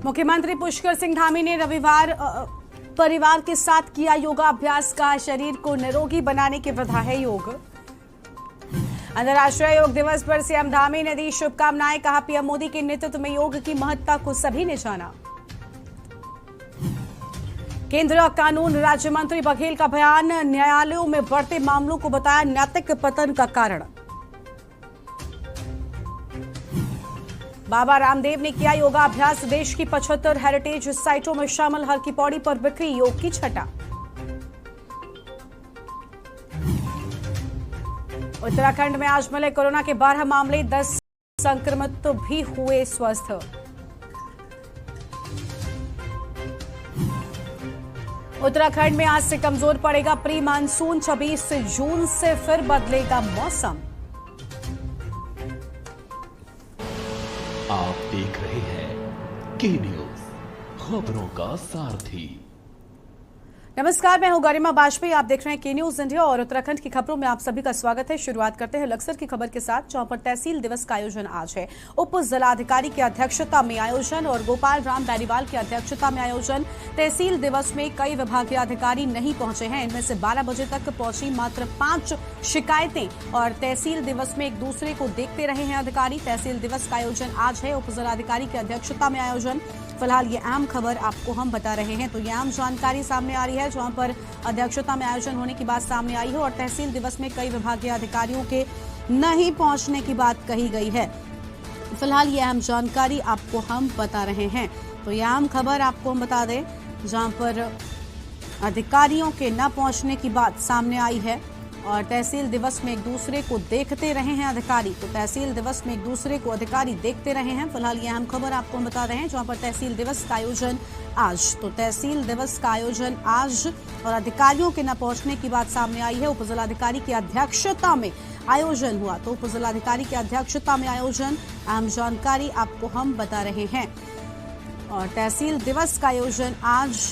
मुख्यमंत्री पुष्कर सिंह धामी ने रविवार परिवार के साथ किया योगाभ्यास का। शरीर को निरोगी बनाने की विधा है योग। अंतर्राष्ट्रीय योग दिवस पर सीएम धामी ने दी शुभकामनाएं। कहा, पीएम मोदी के नेतृत्व में योग की महत्ता को सभी ने जाना। केंद्रीय कानून राज्य मंत्री बघेल का बयान, न्यायालयों में बढ़ते मामलों को बताया नैतिक पतन का कारण। बाबा रामदेव ने किया योगाभ्यास। देश की 75 हेरिटेज साइटों में शामिल हर की पौड़ी पर बिखरी योग की छटा। उत्तराखंड में आज मिले कोरोना के 12 मामले, 10 संक्रमित भी हुए स्वस्थ। उत्तराखंड में आज से कमजोर पड़ेगा प्री मानसून। 26 जून से फिर बदलेगा मौसम। आप देख रहे हैं के न्यूज, खबरों का सारथी। नमस्कार, मैं हूं गरिमा बाजपेयी। आप देख रहे हैं के न्यूज इंडिया और उत्तराखंड की खबरों में आप सभी का स्वागत है। शुरुआत करते हैं लक्सर की खबर के साथ, जहां पर तहसील दिवस का आयोजन आज है। उप जिलाधिकारी की अध्यक्षता में आयोजन और गोपाल राम बेनीवाल की अध्यक्षता में आयोजन। तहसील दिवस में कई विभागीय अधिकारी नहीं पहुंचे हैं। इनमें से 12 बजे तक पहुंची मात्र 5 शिकायतें और तहसील दिवस में एक दूसरे को देखते रहे हैं अधिकारी। तहसील दिवस का आयोजन आज है। उप जिलाधिकारी की अध्यक्षता में आयोजन। फिलहाल ये अहम खबर आपको हम बता रहे हैं, तो ये अहम जानकारी सामने आ रही है, जहां पर अध्यक्षता में आयोजन होने की बात सामने आई है और तहसील दिवस में कई विभागीय अधिकारियों के नहीं पहुंचने की बात कही गई है। फिलहाल ये अहम जानकारी आपको हम बता रहे हैं, तो ये अहम खबर आपको हम बता दें, जहां पर अधिकारियों के न पहुंचने की बात सामने आई है और तहसील दिवस में एक दूसरे को देखते रहे हैं अधिकारी। तो तहसील दिवस में एक दूसरे को अधिकारी देखते रहे हैं। फिलहाल ये अहम खबर आपको हम बता रहे हैं, जहां पर तहसील दिवस का आयोजन आज। तो तहसील दिवस का आयोजन आज और अधिकारियों के न पहुंचने की बात सामने आई है। उप जिलाधिकारी की अध्यक्षता में आयोजन हुआ। तो उप जिलाधिकारी की अध्यक्षता में आयोजन, अहम जानकारी आपको हम बता रहे हैं। और तहसील दिवस का आयोजन आज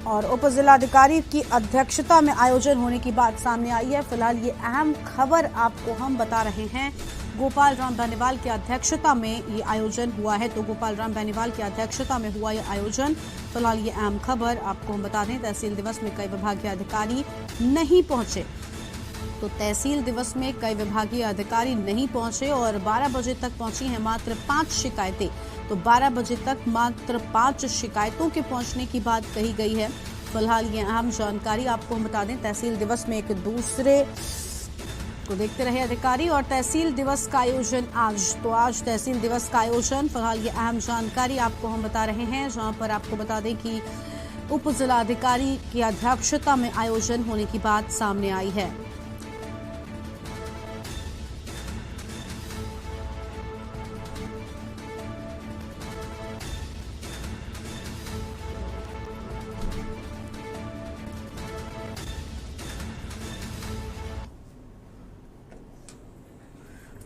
और उप जिलाधिकारी की अध्यक्षता में आयोजन होने की बात सामने आई है। फिलहाल ये अहम खबर आपको हम बता रहे हैं। गोपाल राम बेनीवाल की अध्यक्षता में ये आयोजन हुआ है। तो गोपाल राम बेनीवाल की अध्यक्षता में हुआ ये आयोजन। फिलहाल ये अहम खबर आपको हम बता दें, तहसील दिवस में कई विभागीय अधिकारी नहीं पहुंचे। तो तहसील दिवस में कई विभागीय अधिकारी नहीं पहुंचे और 12 बजे तक पहुंची हैं मात्र 5 शिकायतें। तो 12 बजे तक मात्र 5 शिकायतों के पहुंचने की बात कही गई है। फिलहाल ये अहम जानकारी आपको हम बता दें, तहसील दिवस में एक दूसरे को देखते रहे अधिकारी और तहसील दिवस का आयोजन आज। तो आज तहसील दिवस का आयोजन। फिलहाल ये अहम जानकारी आपको हम बता रहे हैं, जहां पर आपको बता दें कि उप जिलाधिकारी की अध्यक्षता में आयोजन होने की बात सामने आई है।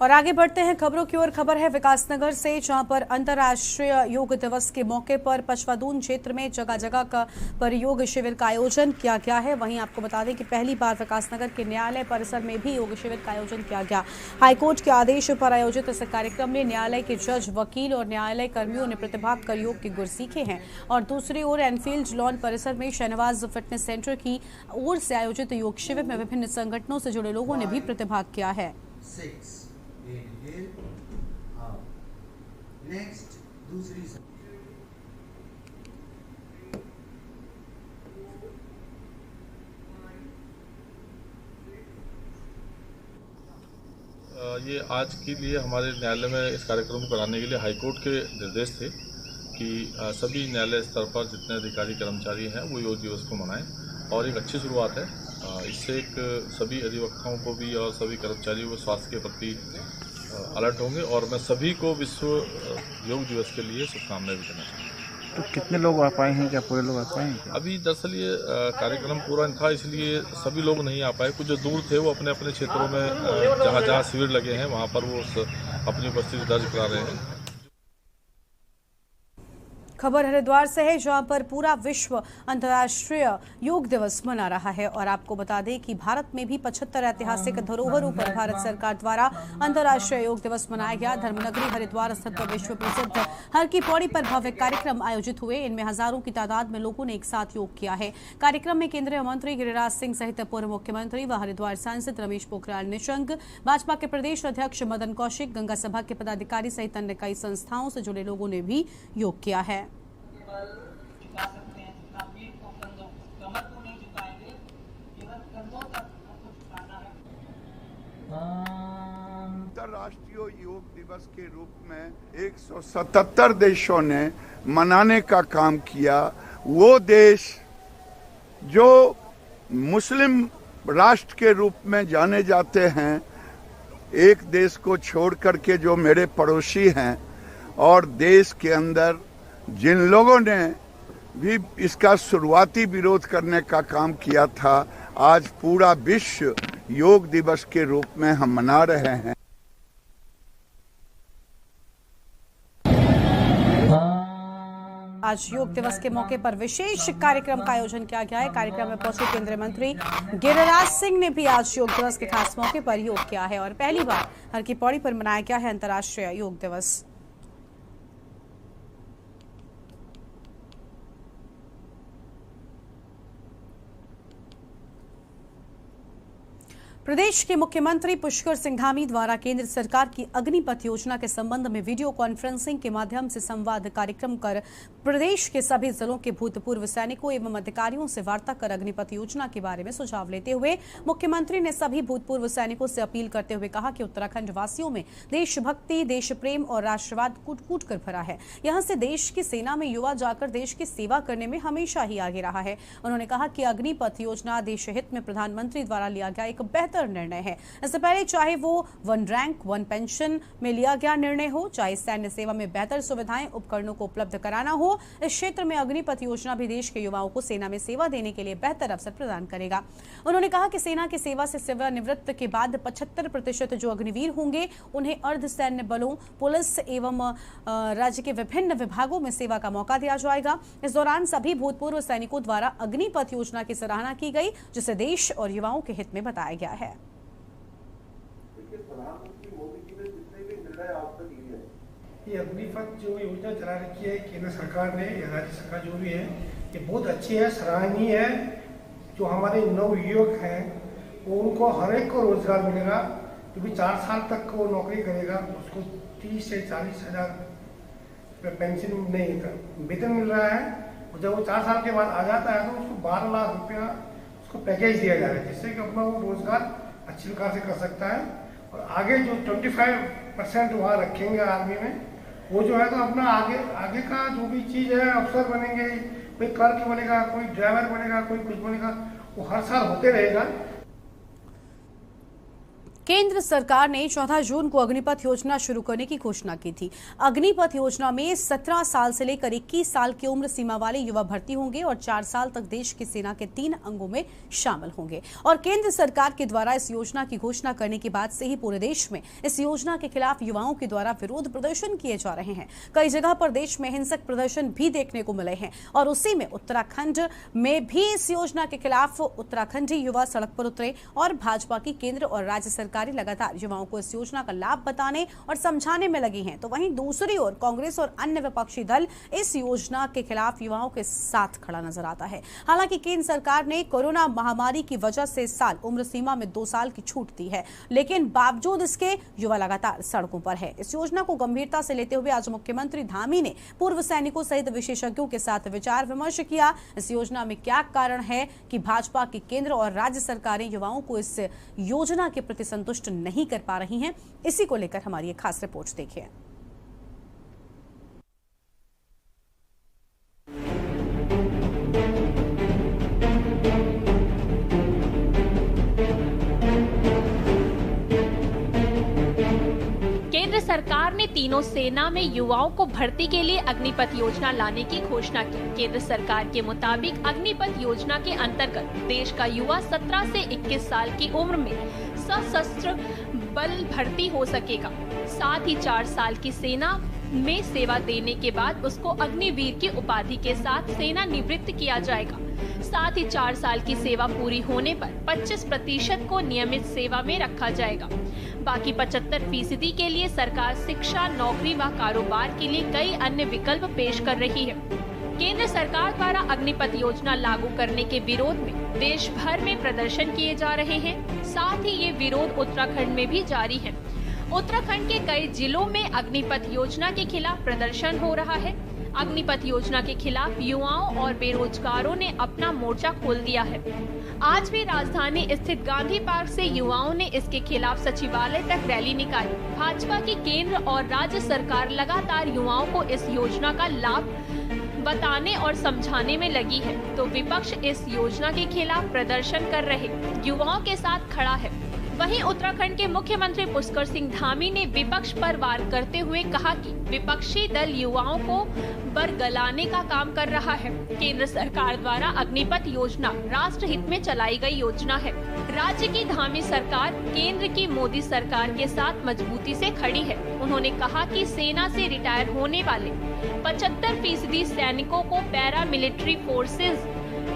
और आगे बढ़ते हैं खबरों की ओर। खबर है विकासनगर से, जहां पर अंतर्राष्ट्रीय योग दिवस के मौके पर पचवादून क्षेत्र में जगह जगह पर योग शिविर का आयोजन किया गया है। वहीं आपको बता दें कि पहली बार विकासनगर के न्यायालय परिसर में भी योग शिविर का आयोजन किया गया। हाईकोर्ट के आदेश पर आयोजित इस कार्यक्रम में न्यायालय के जज, वकील और न्यायालय कर्मियों ने प्रतिभाग कर योग के गुर सीखे हैं। और दूसरी ओर एनफील्ड लॉन परिसर में शहनवाज फिटनेस सेंटर की ओर से आयोजित योग शिविर में विभिन्न संगठनों से जुड़े लोगों ने भी प्रतिभाग किया है। नेक्स्ट दूसरी ये आज के लिए हमारे न्यायालय में इस कार्यक्रम को कराने के लिए हाईकोर्ट के निर्देश थे कि सभी न्यायालय स्तर पर जितने अधिकारी कर्मचारी हैं वो योग दिवस को मनाएं और एक अच्छी शुरुआत है। इससे एक सभी अधिवक्ताओं को भी और सभी कर्मचारियों को स्वास्थ्य के प्रति अलर्ट होंगे और मैं सभी को विश्व योग दिवस के लिए शुभकामनाएं भी देना चाहूँगा। तो कितने लोग आ पाए हैं? क्या पूरे लोग आ पाए हैं? अभी दरअसल ये कार्यक्रम पूरा था, इसलिए सभी लोग नहीं आ पाए। कुछ जो दूर थे वो अपने अपने क्षेत्रों में जहाँ जहाँ शिविर लगे हैं वहाँ पर वो अपनी उपस्थिति दर्ज करा रहे हैं। खबर हरिद्वार से है, जहां पर पूरा विश्व अंतर्राष्ट्रीय योग दिवस मना रहा है। और आपको बता दें कि भारत में भी 75 ऐतिहासिक धरोहरों पर भारत सरकार द्वारा अंतर्राष्ट्रीय योग दिवस मनाया गया। धर्मनगरी हरिद्वार स्थित विश्व प्रसिद्ध हर की पौड़ी पर भव्य कार्यक्रम आयोजित हुए। इनमें हजारों की तादाद में लोगों ने एक साथ योग किया है। कार्यक्रम में केंद्रीय मंत्री गिरिराज सिंह सहित पूर्व मुख्यमंत्री व हरिद्वार सांसद रमेश पोखरियाल निशंक, भाजपा के प्रदेश अध्यक्ष मदन कौशिक, गंगा सभा के पदाधिकारी सहित अन्य कई संस्थाओं से जुड़े लोगों ने भी योग किया है। अंतर्राष्ट्रीय योग दिवस के रूप में 177 देशों ने मनाने का काम किया। वो देश जो मुस्लिम राष्ट्र के रूप में जाने जाते हैं, एक देश को छोड़ करके जो मेरे पड़ोसी हैं, और देश के अंदर जिन लोगों ने भी इसका शुरुआती विरोध करने का काम किया था, आज पूरा विश्व योग दिवस के रूप में हम मना रहे हैं। आज योग दिवस के मौके पर विशेष कार्यक्रम का आयोजन किया गया है। कार्यक्रम में पहुंचे केंद्रीय मंत्री गिरिराज सिंह ने भी आज योग दिवस के खास मौके पर योग किया है और पहली बार हर की पौड़ी पर मनाया गया है अंतर्राष्ट्रीय योग दिवस। प्रदेश के मुख्यमंत्री पुष्कर सिंह धामी द्वारा केंद्र सरकार की अग्निपथ योजना के संबंध में वीडियो कॉन्फ्रेंसिंग के माध्यम से संवाद कार्यक्रम कर प्रदेश के सभी जिलों के भूतपूर्व सैनिकों एवं अधिकारियों से वार्ता कर अग्निपथ योजना के बारे में सुझाव लेते हुए मुख्यमंत्री ने सभी भूतपूर्व सैनिकों से अपील करते हुए कहा कि उत्तराखंड वासियों में देशभक्ति, देश प्रेम और राष्ट्रवाद कूट-कूट कर भरा है। यहां से देश की सेना में युवा जाकर देश की सेवा करने में हमेशा ही आगे रहा है। उन्होंने कहा कि अग्निपथ योजना देश हित में प्रधानमंत्री द्वारा लिया गया एक बेहतर निर्णय है। इससे पहले चाहे वो 1 रैंक 1 पेंशन में लिया गया निर्णय हो, चाहे सैन्य सेवा में बेहतर सुविधाएं उपकरणों को उपलब्ध कराना हो, इस क्षेत्र में अग्निपथ योजना भी देश के युवाओं को सेना में सेवा देने के लिए बेहतर अवसर प्रदान करेगा। उन्होंने कहा कि सेना की सेवा से सेवानिवृत्त के बाद 75% जो अग्निवीर होंगे उन्हें अर्ध सैन्य बलों, पुलिस एवं राज्य के विभिन्न विभागों में सेवा का मौका दिया जाएगा। इस दौरान सभी भूतपूर्व सैनिकों द्वारा अग्निपथ योजना की सराहना की गई, जिसे देश और युवाओं के हित में बताया गया है। प्रधानमंत्री मोदी जी ने जितने भी निर्णय आज तक लिए हैं, ये अग्निपथ जो योजना चला रखी है केंद्र सरकार ने या राज्य सरकार जो भी है, ये बहुत अच्छी है, सराहनीय है। जो हमारे नवयुवक हैं वो उनको हर एक को रोजगार मिलेगा। जो भी 4 साल तक वो नौकरी करेगा उसको 30 से 40 हजार पेंशन नहीं वेतन मिल रहा है। और जब वो 4 साल के बाद आ जाता है तो उसको 12 लाख रुपया उसको पैकेज दिया जा रहा है, जिससे कि अपना वो रोजगार अच्छी प्रकार से कर सकता है। और आगे जो 25% वहाँ रखेंगे आर्मी में, वो जो है तो अपना आगे का जो भी चीज़ है, अफसर बनेंगे, कोई क्लर्क बनेगा, कोई ड्राइवर बनेगा, कोई कुछ बनेगा, वो हर साल होते रहेगा। केंद्र सरकार ने 14 जून को अग्निपथ योजना शुरू करने की घोषणा की थी। अग्निपथ योजना में 17 साल से लेकर 21 साल की उम्र सीमा वाले युवा भर्ती होंगे और 4 साल तक देश की सेना के 3 अंगों में शामिल होंगे। और केंद्र सरकार के द्वारा इस योजना की घोषणा करने के बाद से ही पूरे देश में इस योजना के खिलाफ युवाओं के द्वारा विरोध प्रदर्शन किए जा रहे हैं। कई जगह पर देश में हिंसक प्रदर्शन भी देखने को मिले हैं और उसी में उत्तराखंड में भी इस योजना के खिलाफ उत्तराखंडी युवा सड़क पर उतरे और भाजपा की केंद्र और राज्य सरकार लगातार युवाओं को इस योजना का लाभ बताने और समझाने में लगी हैं। तो वहीं दूसरी ओर कांग्रेस और अन्य विपक्षी दल इस योजना के खिलाफ युवाओं के साथ खड़ा नजर आता है। हालांकि केंद्र सरकार ने कोरोना महामारी की वजह से इस साल उम्र सीमा में 2 साल की छूट दी है, लेकिन बावजूद इसके युवा लगातार सड़कों पर है। इस योजना को गंभीरता से लेते हुए आज मुख्यमंत्री धामी ने पूर्व सैनिकों सहित विशेषज्ञों के साथ विचार विमर्श किया। इस योजना में क्या कारण है कि भाजपा की केंद्र और राज्य सरकारें युवाओं को इस योजना के प्रति संतुष्ट नहीं कर पा रही हैं, इसी को लेकर हमारी एक खास रिपोर्ट देखिए। केंद्र सरकार ने तीनों सेना में युवाओं को भर्ती के लिए अग्निपथ योजना लाने की घोषणा की। केंद्र सरकार के मुताबिक अग्निपथ योजना के अंतर्गत देश का युवा 17 से 21 साल की उम्र में सशस्त्र बल भर्ती हो सकेगा। साथ ही 4 साल की सेना में सेवा देने के बाद उसको अग्निवीर की उपाधि के साथ सेना निवृत्त किया जाएगा। साथ ही 4 साल की सेवा पूरी होने पर 25% को नियमित सेवा में रखा जाएगा। बाकी 75% के लिए सरकार शिक्षा, नौकरी व कारोबार के लिए कई अन्य विकल्प पेश कर रही है। केंद्र सरकार द्वारा अग्निपथ योजना लागू करने के विरोध में देश भर में प्रदर्शन किए जा रहे हैं। साथ ही ये विरोध उत्तराखंड में भी जारी है। उत्तराखंड के कई जिलों में अग्निपथ योजना के खिलाफ प्रदर्शन हो रहा है। अग्निपथ योजना के खिलाफ युवाओं और बेरोजगारों ने अपना मोर्चा खोल दिया है। आज भी राजधानी स्थित गांधी पार्क से युवाओं ने इसके खिलाफ सचिवालय तक रैली निकाली। भाजपा की केंद्र और राज्य सरकार लगातार युवाओं को इस योजना का लाभ बताने और समझाने में लगी है, तो विपक्ष इस योजना के खिलाफ प्रदर्शन कर रहे युवाओं के साथ खड़ा है। वहीं उत्तराखंड के मुख्यमंत्री पुष्कर सिंह धामी ने विपक्ष पर वार करते हुए कहा कि विपक्षी दल युवाओं को बरगलाने का काम कर रहा है। केंद्र सरकार द्वारा अग्निपथ योजना राष्ट्र हित में चलाई गई योजना है। राज्य की धामी सरकार केंद्र की मोदी सरकार के साथ मजबूती से खड़ी है। उन्होंने कहा कि सेना से रिटायर होने वाले 75% सैनिकों को पैरा मिलिट्री फोर्सेज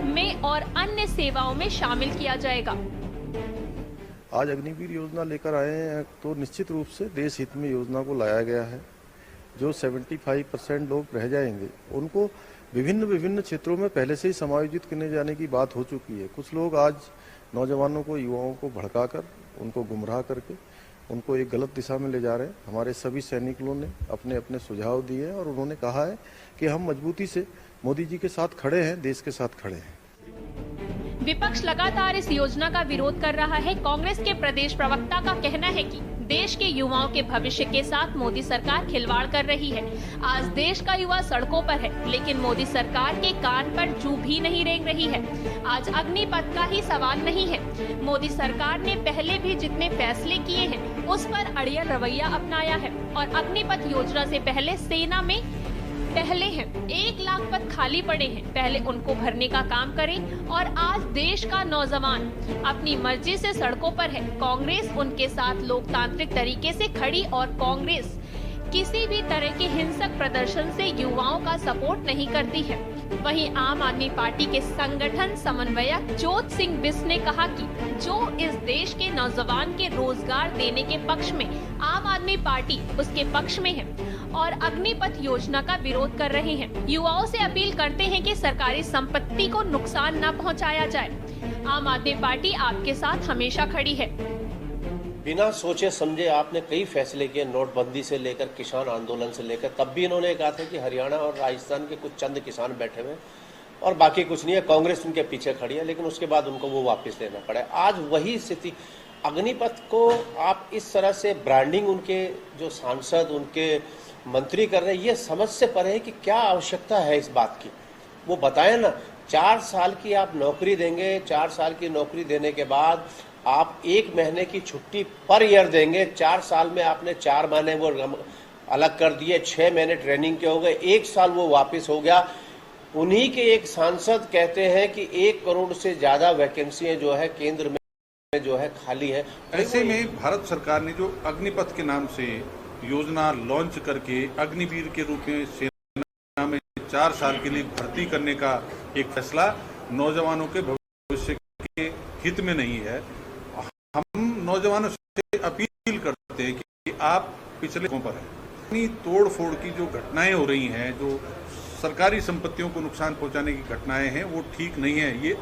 में और अन्य सेवाओं में शामिल किया जाएगा। आज अग्निवीर योजना लेकर आए हैं तो निश्चित रूप से देश हित में योजना को लाया गया है। जो 75% लोग रह जाएंगे उनको विभिन्न क्षेत्रों में पहले से ही समायोजित करने जाने की बात हो चुकी है। कुछ लोग आज नौजवानों को, युवाओं को भड़काकर, उनको गुमराह करके उनको एक गलत दिशा में ले जा रहे हैं। हमारे सभी सैनिकों ने अपने अपने सुझाव दिए हैं और उन्होंने कहा है कि हम मजबूती से मोदी जी के साथ खड़े हैं, देश के साथ खड़े हैं। विपक्ष लगातार इस योजना का विरोध कर रहा है। कांग्रेस के प्रदेश प्रवक्ता का कहना है कि देश के युवाओं के भविष्य के साथ मोदी सरकार खिलवाड़ कर रही है। आज देश का युवा सड़कों पर है, लेकिन मोदी सरकार के कान पर जू भी नहीं रेंग रही है। आज अग्निपथ का ही सवाल नहीं है। मोदी सरकार ने पहले भी जितने फैसले किए हैं उस पर अड़ियल रवैया अपनाया है और अग्निपथ योजना से पहले सेना में पहले हैं 1 लाख पद खाली पड़े हैं, पहले उनको भरने का काम करें। और आज देश का नौजवान अपनी मर्जी से सड़कों पर है। कांग्रेस उनके साथ लोकतांत्रिक तरीके से खड़ी और कांग्रेस किसी भी तरह के हिंसक प्रदर्शन से युवाओं का सपोर्ट नहीं करती है। वहीं आम आदमी पार्टी के संगठन समन्वयक जोत सिंह बिस ने कहा कि जो इस देश के नौजवान के रोजगार देने के पक्ष में आम आदमी पार्टी उसके पक्ष में है और अग्निपथ योजना का विरोध कर रहे हैं। युवाओं से अपील करते हैं कि सरकारी संपत्ति को नुकसान न पहुंचाया जाए। आम आदमी पार्टी आपके साथ हमेशा खड़ी है। बिना सोचे समझे आपने कई फैसले किए, नोटबंदी से लेकर किसान आंदोलन से लेकर। तब भी इन्होंने कहा था कि हरियाणा और राजस्थान के कुछ चंद किसान बैठे हुए और बाकी कुछ नहीं है, कांग्रेस उनके पीछे खड़ी है, लेकिन उसके बाद उनको वो वापस लेना पड़ा। आज वही स्थिति, अग्निपथ को आप इस तरह से ब्रांडिंग उनके जो सांसद, उनके मंत्री कर रहे हैं, ये समझ से परे है कि क्या आवश्यकता है इस बात की। वो बताएं ना, 4 साल की आप नौकरी देंगे, 4 साल की नौकरी देने के बाद आप 1 महीने की छुट्टी पर ईयर देंगे। 4 साल में आपने 4 महीने वो अलग कर दिए, 6 महीने ट्रेनिंग के हो गए, 1 साल वो वापस हो गया। उन्हीं के एक सांसद कहते हैं कि 1 करोड़ से ज्यादा वैकेंसी जो है केंद्र में जो है खाली है। ऐसे में भारत सरकार ने जो अग्निपथ के नाम से योजना लॉन्च करके अग्निवीर के रूप में सेना में 4 साल के लिए भर्ती करने का एक फैसला नौजवानों के भविष्य के हित में नहीं है। हम नौजवानों से अपील करते हैं कि आप पिछले पर हैं। इतनी तोड़ फोड़ की जो घटनाएं हो रही हैं, जो सरकारी संपत्तियों को नुकसान पहुंचाने की घटनाएं हैं, वो ठीक नहीं है। ये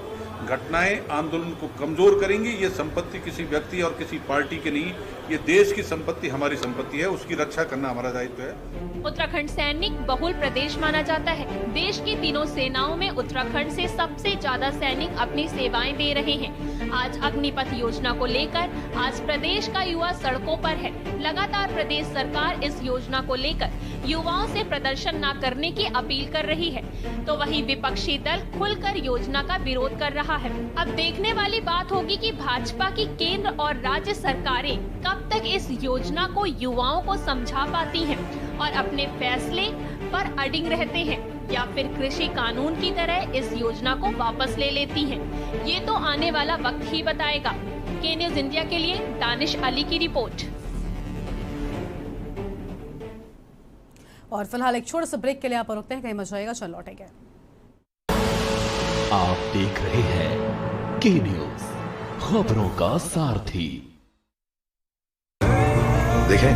घटनाएं आंदोलन को कमजोर करेंगी। ये संपत्ति किसी व्यक्ति और किसी पार्टी की नहीं, ये देश की संपत्ति, हमारी संपत्ति है, उसकी रक्षा करना हमारा दायित्व है। उत्तराखंड सैनिक बहुल प्रदेश माना जाता है। देश की तीनों सेनाओं में उत्तराखंड से सबसे ज्यादा सैनिक अपनी सेवाएं दे रहे हैं। आज अग्निपथ योजना को लेकर आज प्रदेश का युवा सड़कों पर है। लगातार प्रदेश सरकार इस योजना को लेकर युवाओं से प्रदर्शन न करने की अपील कर रही है, तो वहीं विपक्षी दल खुलकर योजना का विरोध कर रहा है। अब देखने वाली बात होगी कि भाजपा की केंद्र और राज्य सरकारें कब तक इस योजना को युवाओं को समझा पाती हैं और अपने फैसले पर अडिग रहते हैं, या फिर कृषि कानून की तरह इस योजना को वापस ले लेती हैं। ये तो आने वाला वक्त ही बताएगा। के न्यूज़ इंडिया के लिए दानिश अली की रिपोर्ट। और फिलहाल एक छोटे से ब्रेक के लिए आप रुकते हैं, कहीं मत जाइएगा, चल लौटेंगे। आप देख रहे हैं के न्यूज, खबरों का सारथी। देखें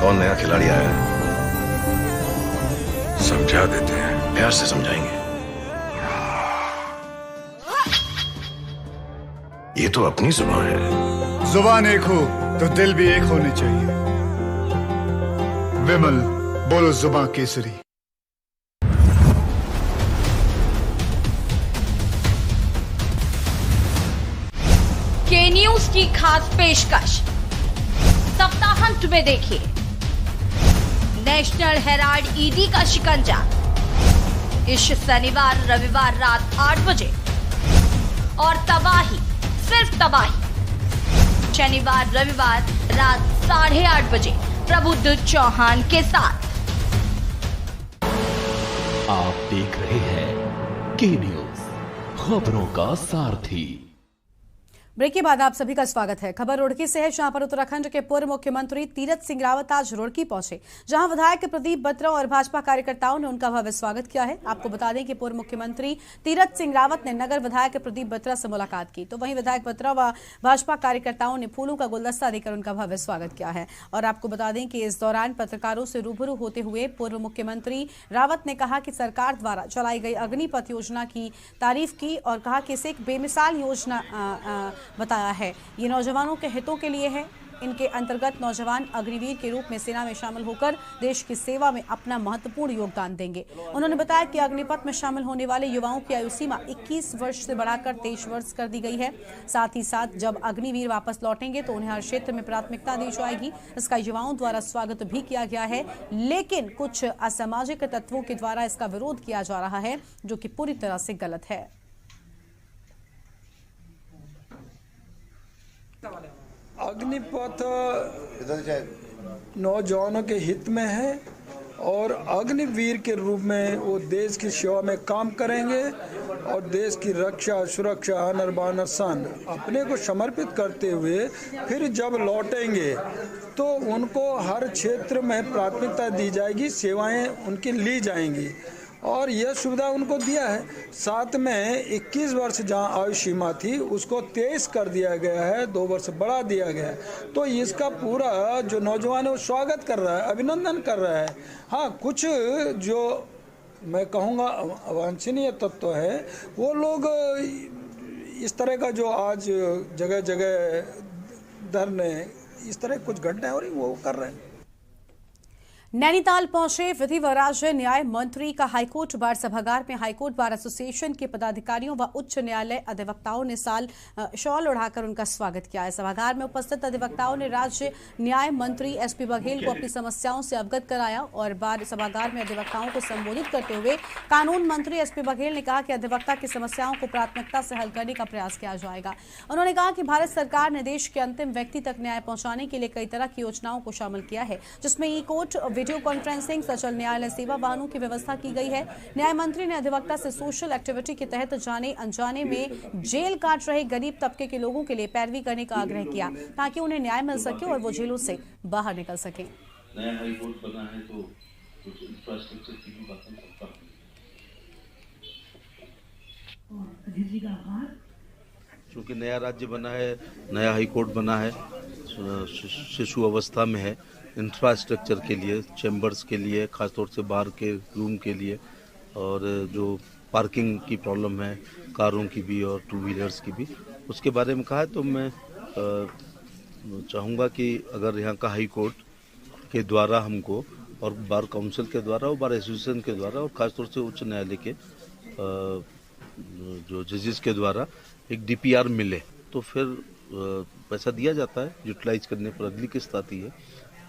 कौन नया खिलाड़ी आया है, समझा देते हैं, प्यार से समझाएंगे। ये तो अपनी जुबान है। जुबान एक हो तो दिल भी एक होने चाहिए। विमल, बोलो जुबान केसरी। के न्यूज की खास पेशकश सप्ताहांत में देखिए नेशनल हेराल्ड ईडी का शिकंजा इस शनिवार रविवार रात 8 बजे और तबाही, सिर्फ तबाही शनिवार रविवार रात 8:30 बजे प्रबुद्ध चौहान के साथ। आप देख रहे हैं के न्यूज, खबरों का सारथी। ब्रेक के बाद आप सभी का स्वागत है। खबर रुड़की से है, जहां पर उत्तराखंड के पूर्व मुख्यमंत्री तीरथ सिंह रावत आज रुड़की पहुंचे, जहां विधायक प्रदीप बत्रा और भाजपा कार्यकर्ताओं ने उनका भव्य स्वागत किया है। आपको बता दें कि पूर्व मुख्यमंत्री तीरथ सिंह रावत ने नगर विधायक प्रदीप बत्रा से मुलाकात की, तो वहीं विधायक बत्रा व भाजपा कार्यकर्ताओं ने फूलों का गुलदस्ता देकर उनका भव्य स्वागत किया है। और आपको बता दें कि इस दौरान पत्रकारों से रूबरू होते हुए पूर्व मुख्यमंत्री रावत ने कहा कि सरकार द्वारा चलाई गई अग्निपथ योजना की तारीफ की और कहा कि इसे एक बेमिसाल योजना बताया है। ये नौजवानों के हितों के लिए है। इनके अंतर्गत नौजवान अग्निवीर के रूप में सेना में शामिल होकर देश की सेवा में अपना महत्वपूर्ण योगदान देंगे। उन्होंने बताया कि अग्निपथ में शामिल होने वाले युवाओं की आयु सीमा 21 वर्ष से बढ़ाकर 23 वर्ष कर दी गई है। साथ ही साथ जब अग्निवीर वापस लौटेंगे तो उन्हें हर क्षेत्र में प्राथमिकता दी जाएगी। इसका युवाओं द्वारा स्वागत भी किया गया है, लेकिन कुछ असामाजिक तत्वों के द्वारा इसका विरोध किया जा रहा है, जो कि पूरी तरह से गलत है। अग्निपथ नौजवानों के हित में है और अग्निवीर के रूप में वो देश की सेवा में काम करेंगे और देश की रक्षा, सुरक्षा, आनर बानर शान अपने को समर्पित करते हुए फिर जब लौटेंगे तो उनको हर क्षेत्र में प्राथमिकता दी जाएगी, सेवाएं उनकी ली जाएंगी और यह सुविधा उनको दिया है। साथ में 21 वर्ष जहां आयु सीमा थी उसको 23 कर दिया गया है, 2 वर्ष बढ़ा दिया गया है। तो इसका पूरा जो नौजवान है वो स्वागत कर रहा है, अभिनंदन कर रहा है। हाँ, कुछ जो मैं कहूँगा अवांछनीय तत्व है वो लोग इस तरह का जो आज जगह जगह धरने इस तरह कुछ घटनाएं हो रही वो कर रहे हैं। नैनीताल पहुंचे विधि व राज्य न्याय मंत्री का हाईकोर्ट बार सभागार में हाईकोर्ट बार एसोसिएशन के पदाधिकारियों व उच्च न्यायालय अधिवक्ताओं ने शॉल उड़ाकर उनका स्वागत किया है। सभागार में उपस्थित अधिवक्ताओं ने राज्य न्याय मंत्री एसपी बघेल को अपनी समस्याओं से अवगत कराया और बार सभागार में अधिवक्ताओं को संबोधित करते हुए कानून मंत्री एसपी बघेल ने कहा कि अधिवक्ता की समस्याओं को प्राथमिकता से हल करने का प्रयास किया जाएगा। उन्होंने कहा कि भारत सरकार ने देश के अंतिम व्यक्ति तक न्याय पहुंचाने के लिए कई तरह की योजनाओं को शामिल किया है, जिसमें ई कोर्ट, वीडियो कॉन्फ्रेंसिंग, सचल न्यायालय सेवा वाहनों की व्यवस्था की गई है। न्याय मंत्री ने अधिवक्ता से सोशल एक्टिविटी के तहत जाने अनजाने में जेल काट रहे गरीब तबके के लोगों के लिए पैरवी करने का आग्रह किया ताकि उन्हें न्याय मिल सके और वो जेलों से बाहर निकल सके। नया हाई कोर्ट बना है तो कुछ इंफ्रास्ट्रक्चर की भी बातें करता हूं। क्योंकि नया राज्य बना है, नया हाई कोर्ट बना है, शिशु अवस्था में है, इंफ्रास्ट्रक्चर के लिए, चैम्बर्स के लिए, खासतौर से बाहर के रूम के लिए और जो पार्किंग की प्रॉब्लम है कारों की भी और टू व्हीलर्स की भी, उसके बारे में कहा है। तो मैं चाहूँगा कि अगर यहाँ का हाई कोर्ट के द्वारा हमको और बार काउंसिल के द्वारा और बार एसोसिएशन के द्वारा और ख़ासतौर से उच्च न्यायालय के जो जजेस के द्वारा एक डीपीआर मिले तो फिर पैसा दिया जाता है। यूटिलाइज करने पर अगली किस्त आती है।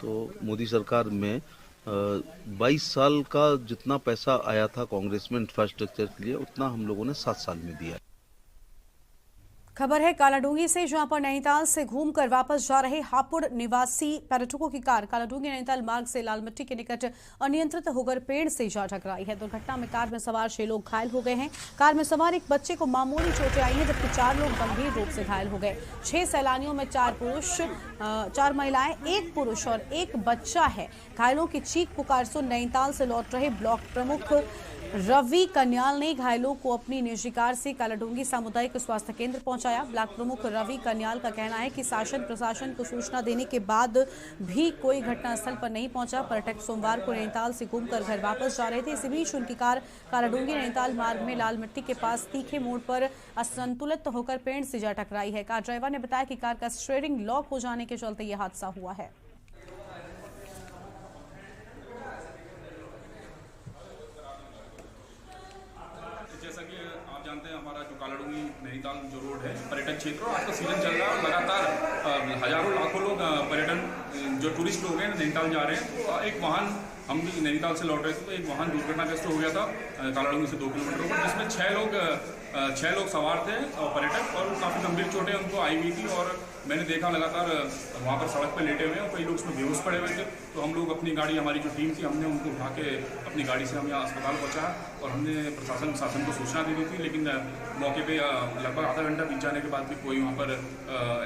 तो मोदी सरकार में 22 साल का जितना पैसा आया था कांग्रेस में इंफ्रास्ट्रक्चर के लिए, उतना हम लोगों ने 7 साल में दिया। खबर है कालाडूंगी से, जहां पर नैनीताल से घूमकर वापस जा रहे हापुड़ निवासी पर्यटकों की कार कालाडूंगी नैनीताल मार्ग से लालमिट्टी के निकट अनियंत्रित होकर पेड़ से जा टकराई है। दुर्घटना में कार में सवार 6 लोग घायल हो गए हैं। कार में सवार एक बच्चे को मामूली चोटें आई हैं, जबकि 4 लोग गंभीर रूप से घायल हो गए। 6 सैलानियों में 4 पुरुष, 4 महिलाएं, 1 पुरुष और 1 बच्चा है। घायलों की चीख पुकार सुन नैनीताल से लौट रहे ब्लॉक प्रमुख रवि कन्याल ने घायलों को अपनी निजी कार से कालाडूंगी सामुदायिक स्वास्थ्य केंद्र पहुंचाया। ब्लॉक प्रमुख रवि कन्याल का कहना है कि शासन प्रशासन को सूचना देने के बाद भी कोई घटनास्थल पर नहीं पहुंचा। पर्यटक सोमवार को नैनीताल से घूमकर घर वापस जा रहे थे। इसी बीच उनकी कार कालाडूंगी नैनीताल मार्ग में लाल मिट्टी के पास तीखे मोड़ पर असंतुलित होकर पेड़ से जा टकराई है। कार ड्राइवर ने बताया कि कार का स्टीयरिंग लॉक हो जाने के चलते यह हादसा हुआ है। जैसा कि आप जानते हैं, हमारा जो कालाडूंगी नैनीताल जो रोड है पर्यटन क्षेत्र, आज का सीजन चल रहा है और लगातार हजारों लाखों लोग पर्यटन जो टूरिस्ट लोग हैं नैनीताल जा रहे हैं। तो एक वाहन, हम भी नैनीताल से लौट रहे थे तो एक वाहन दुर्घटनाग्रस्त हो गया था कालाडूंगी से 2 किलोमीटर ऊपर, जिसमें 6 लोग सवार थे और पर्यटक, और काफ़ी गंभीर चोटें उनको आई हुई थी। और मैंने देखा लगातार वहाँ पर सड़क पर लेटे हुए हैं और कई लोग उसमें बेहोश पड़े हुए थे। तो हम लोग अपनी गाड़ी, हमारी जो टीम थी, हमने उनको उठा के अपनी गाड़ी से हम यहाँ अस्पताल पहुँचाया और हमने शासन को सूचना दी थी। लेकिन मौके पे लगभग आधा घंटा बीत जाने के बाद भी कोई वहाँ पर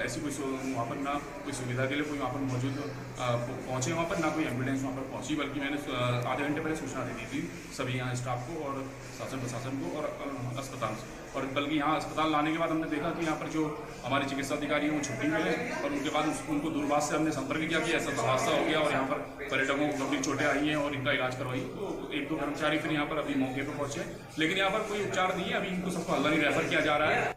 ऐसी कोई वहाँ पर ना कोई सुविधा के लिए कोई वहाँ पर मौजूद पहुँचे, वहाँ पर ना कोई एम्बुलेंस वहाँ पर पहुँची, बल्कि मैंने आधे घंटे पहले सूचना दे दी थी सभी यहाँ स्टाफ को और शासन प्रशासन को और अस्पताल से। और बल्कि यहाँ अस्पताल लाने के बाद हमने देखा कि यहाँ पर जो हमारे चिकित्सा अधिकारी हैं वो छुट्टी में हैं और उनके बाद उनको दूरभाष से हमने संपर्क किया कि ऐसा हादसा हो गया और यहाँ पर पर्यटकों को गंभीर चोटें आई हैं और इनका इलाज करवाई। तो 1-2 कर्मचारी फिर यहाँ पर अभी मौके पर पहुंचे, लेकिन यहाँ पर कोई उपचार नहीं है। अभी इनको सबको हल्द्वानी रेफर किया जा रहा है।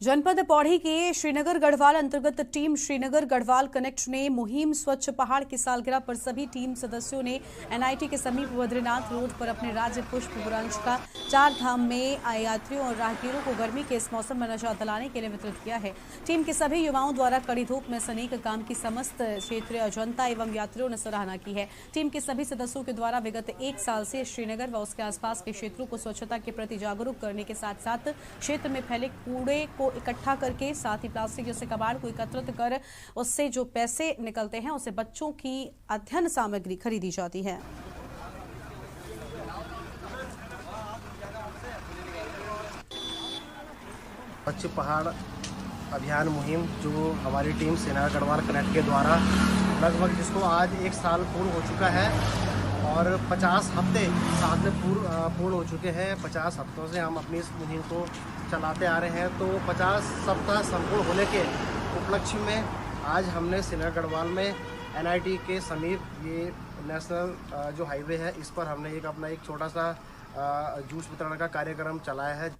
जनपद पौड़ी के श्रीनगर गढ़वाल अंतर्गत टीम श्रीनगर गढ़वाल कनेक्ट ने मुहिम स्वच्छ पहाड़ की सालगिरह पर सभी टीम सदस्यों ने एनआईटी के समीप बद्रीनाथ रोड पर अपने राज्य पुष्प गुरांश का 4 धाम में आए यात्रियों और राहगीरों को गर्मी के इस मौसम में नशा दिलाने के लिए वितरित किया है। टीम के सभी युवाओं द्वारा कड़ी धूप में सनेक काम की समस्त क्षेत्रीय जनता एवं यात्रियों ने सराहना की है। टीम के सभी सदस्यों के द्वारा विगत 1 साल से श्रीनगर व उसके आसपास के क्षेत्रों को स्वच्छता के प्रति जागरूक करने के साथ साथ क्षेत्र में फैले कूड़े को इकट्ठा करके, साथ ही प्लास्टिक जैसे कबाड़ को एकत्रित कर उससे जो पैसे निकलते हैं उसे बच्चों की अध्ययन सामग्री खरीदी जाती है। स्वच्छ पहाड़ अभियान मुहिम जो हमारी टीम श्रीनगर गढ़वाल कनेक्ट के द्वारा लगभग, जिसको आज 1 साल पूर्ण हो चुका है और 50 हफ्ते साथ में पूर्ण हो चुके हैं। 50 हफ्तों से हम अपनी इस मुहिम को चलाते आ रहे हैं। तो 50 सप्ताह संपूर्ण होने के उपलक्ष्य में आज हमने श्रीनगर गढ़वाल में एनआईटी के समीप ये नेशनल जो हाईवे है, इस पर हमने अपना एक छोटा सा जूस वितरण का कार्यक्रम चलाया है।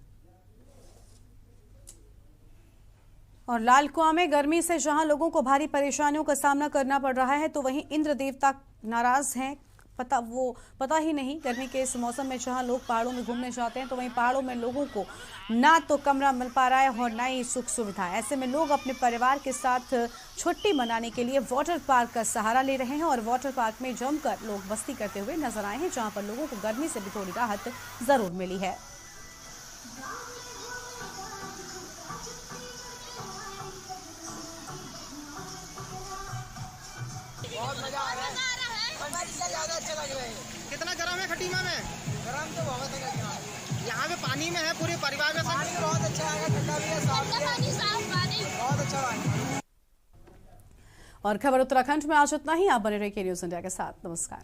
और लाल कुआं में गर्मी से जहां लोगों को भारी परेशानियों का सामना करना पड़ रहा है, तो वहीं इंद्र देवता नाराज हैं। पता ही नहीं, गर्मी के इस मौसम में जहां लोग पहाड़ों में घूमने जाते हैं तो वहीं पहाड़ों में लोगों को ना तो कमरा मिल पा रहा है और ना ही सुख सुविधा। ऐसे में लोग अपने परिवार के साथ छुट्टी मनाने के लिए वाटर पार्क का सहारा ले रहे हैं और वाटर पार्क में जमकर लोग मस्ती करते हुए नजर आए हैं, जहां पर लोगों को गर्मी से भी थोड़ी राहत जरूर मिली है। बहुत मजा आ रहा है, ज्यादा अच्छा लग रहा है। कितना गर्म है खटीमा में? गर्म तो बहुत है। यहाँ पे पानी में है, पूरे परिवार में पानी बहुत अच्छा है, ठंडा भी है, साफ पानी, बहुत अच्छा पानी। और खबर उत्तराखंड में आज इतना ही। आप बने रहिए न्यूज़ इंडिया के साथ। नमस्कार।